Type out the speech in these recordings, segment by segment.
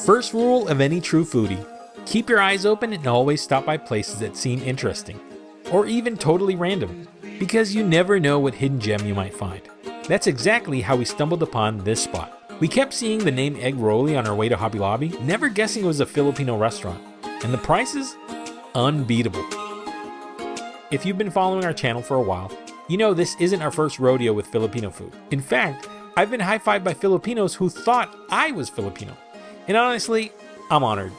First rule of any true foodie: keep your eyes open and always stop by places that seem interesting, or even totally random, because you never know what hidden gem you might find. That's exactly how we stumbled upon this spot. We kept seeing the name Egg Rolli on our way to Hobby Lobby, never guessing it was a Filipino restaurant, and the prices? Unbeatable. If you've been following our channel for a while, you know this isn't our first rodeo with Filipino food. In fact, I've been high-fived by Filipinos who thought I was Filipino. And honestly, I'm honored.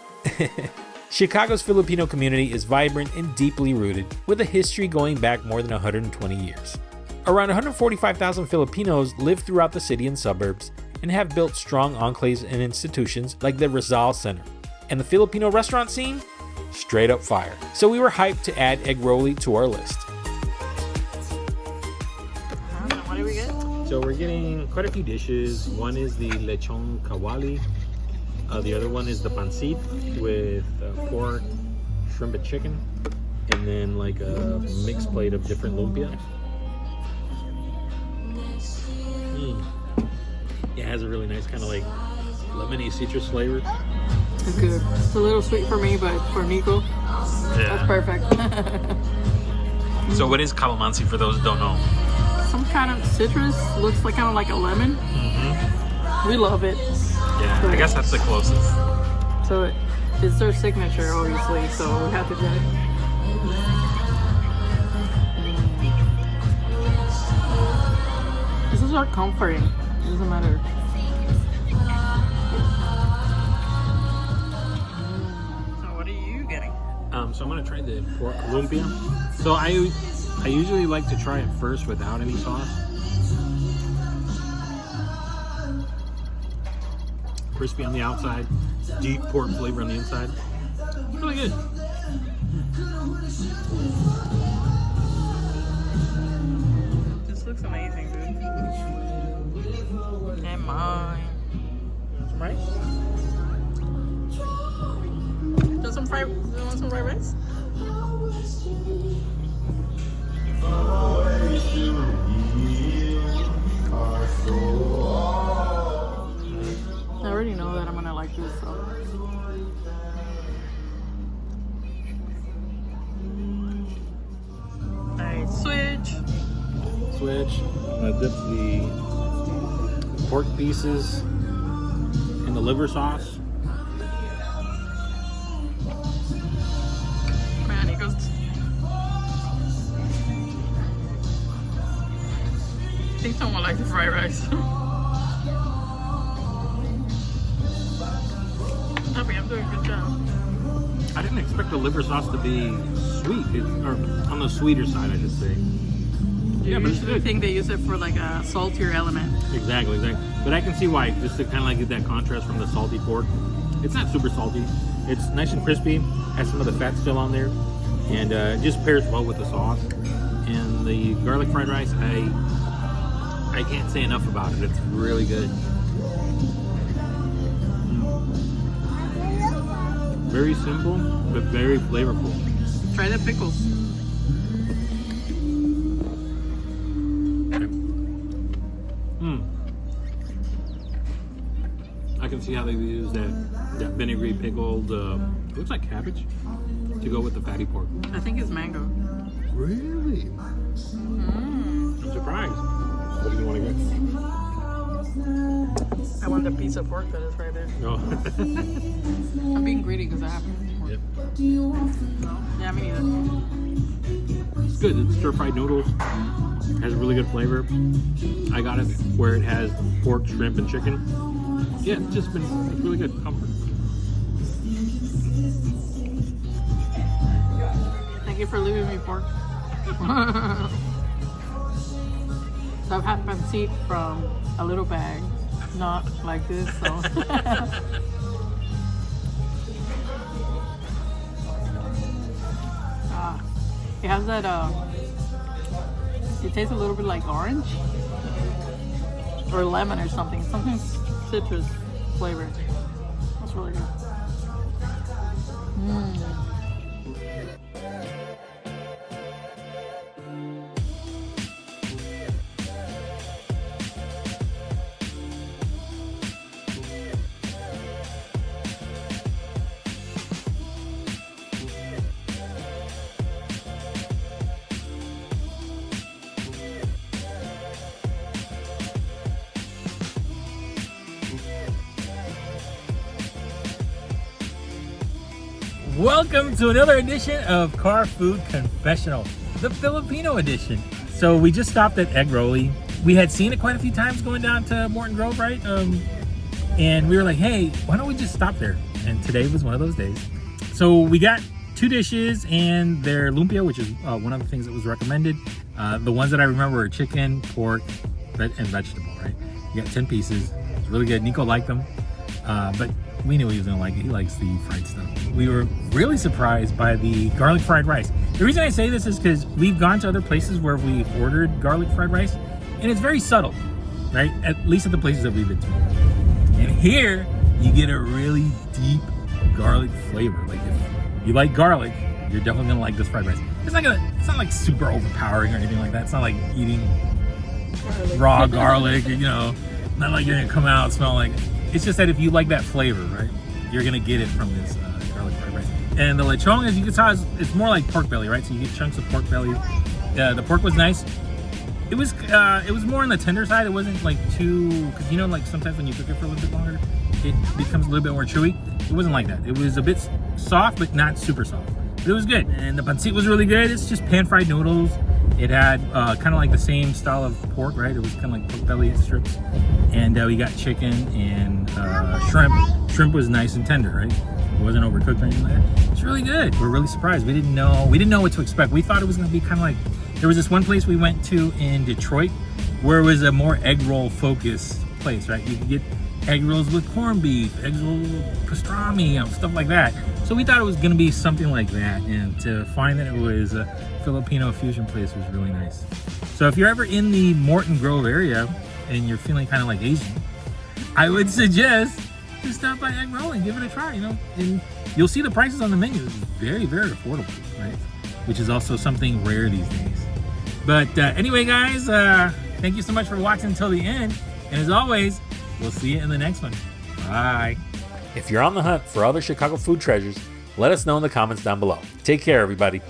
Chicago's Filipino community is vibrant and deeply rooted, with a history going back more than 120 years. Around 145,000 Filipinos live throughout the city and suburbs and have built strong enclaves and institutions like the Rizal Center. And the Filipino restaurant scene? Straight up fire. So we were hyped to add Egg Rolli to our list. What do we get? So we're getting quite a few dishes. One is the lechon kawali. The other one is the pancit with pork, shrimp and chicken. And then like a mixed plate of different lumpia. Yeah, it has a really nice kind of like lemony citrus flavor. It's good. It's a little sweet for me, but for Nico, that's perfect. So what is calamansi for those who don't know? Some kind of citrus, looks like kind of like a lemon. Mm-hmm. We love it. Yeah, so, I guess that's the closest. So it's their signature, obviously, so we have to get it. This is our comforting. It doesn't matter. So what are you getting? So I'm gonna try the pork lumpia. So I usually like to try it first without any sauce. Crispy on the outside, deep pork flavor on the inside. It's really good. This looks amazing, dude. And mine. Some rice? Do you want some fried rice? I already know that I'm gonna like this, so. Alright, switch. I dip the pork pieces in the liver sauce. Man, it goes. I think someone likes the fried rice. I'm doing a good job. I didn't expect the liver sauce to be sweet, or on the sweeter side, I should say. Yeah, but I think they use it for like a saltier element. Exactly. But I can see why, just to kind of like get that contrast from the salty pork. It's not super salty. It's nice and crispy, has some of the fat still on there, and it just pairs well with the sauce. And the garlic fried rice, I can't say enough about it. It's really good. Very simple, but very flavorful. Try the pickles. I can see how they use that vinegary pickled, looks like cabbage, to go with the fatty pork. I think it's mango. Really? I'm surprised. What do you want to get? I want the piece of pork that is right there. No. I'm being greedy because I have it. Yep. No? Yeah, me neither. It's good. It's stir-fried noodles. Has a really good flavor. I got it where it has pork, shrimp, and chicken. Yeah, it's really good. Comfort. Thank you for leaving me pork. So I've had pancit from a little bag, not like this, so. It has that, it tastes a little bit like orange or lemon or something citrus flavored. That's really good. Welcome to another edition of Car Food Confessional, the Filipino edition. So we just stopped at Egg Rolli. We had seen it quite a few times going down to Morton Grove, right? And we were like, hey, why don't we just stop there? And today was one of those days. So we got 2 dishes and their lumpia, which is one of the things that was recommended. The ones that I remember are chicken, pork, and vegetable, right? You got 10 pieces. It's really good. Nico liked them, but we knew he was gonna like it. He likes the fried stuff. We were really surprised by the garlic fried rice. The reason I say this is because we've gone to other places where we've ordered garlic fried rice, and it's very subtle, right? At least at the places that we've been to. And here, you get a really deep garlic flavor. Like if you like garlic, you're definitely gonna like this fried rice. It's not like super overpowering or anything like that. It's not like eating raw garlic, you know, not like you're gonna come out smelling like. It's just that if you like that flavor, right, you're gonna get it from this garlic fried rice. And the lechon, as you can tell, it's more like pork belly, right? So you get chunks of pork belly. The pork was nice. It was more on the tender side. It wasn't like too, because you know, like sometimes when you cook it for a little bit longer, it becomes a little bit more chewy. It wasn't like that. It was a bit soft, but not super soft. But it was good. And the pancit was really good. It's just pan-fried noodles. It had kind of like the same style of pork, right? It was kind of like pork belly strips. And we got chicken and shrimp. Shrimp was nice and tender, right? It wasn't overcooked or anything like that. It's really good. We're really surprised. We didn't know what to expect. We thought it was going to be kind of like, there was this one place we went to in Detroit where it was a more egg roll focused place, right? You could get egg rolls with corned beef, egg roll pastrami, you know, stuff like that. So we thought it was going to be something like that, and to find that it was a Filipino fusion place was really nice. So if you're ever in the Morton Grove area and you're feeling kind of like Asian, I would suggest to stop by Egg Rolli and give it a try, you know, and you'll see the prices on the menu. It's very, very affordable, right? Which is also something rare these days. But anyway, guys, thank you so much for watching until the end. And as always, we'll see you in the next one. Bye. If you're on the hunt for other Chicago food treasures, let us know in the comments down below. Take care, everybody.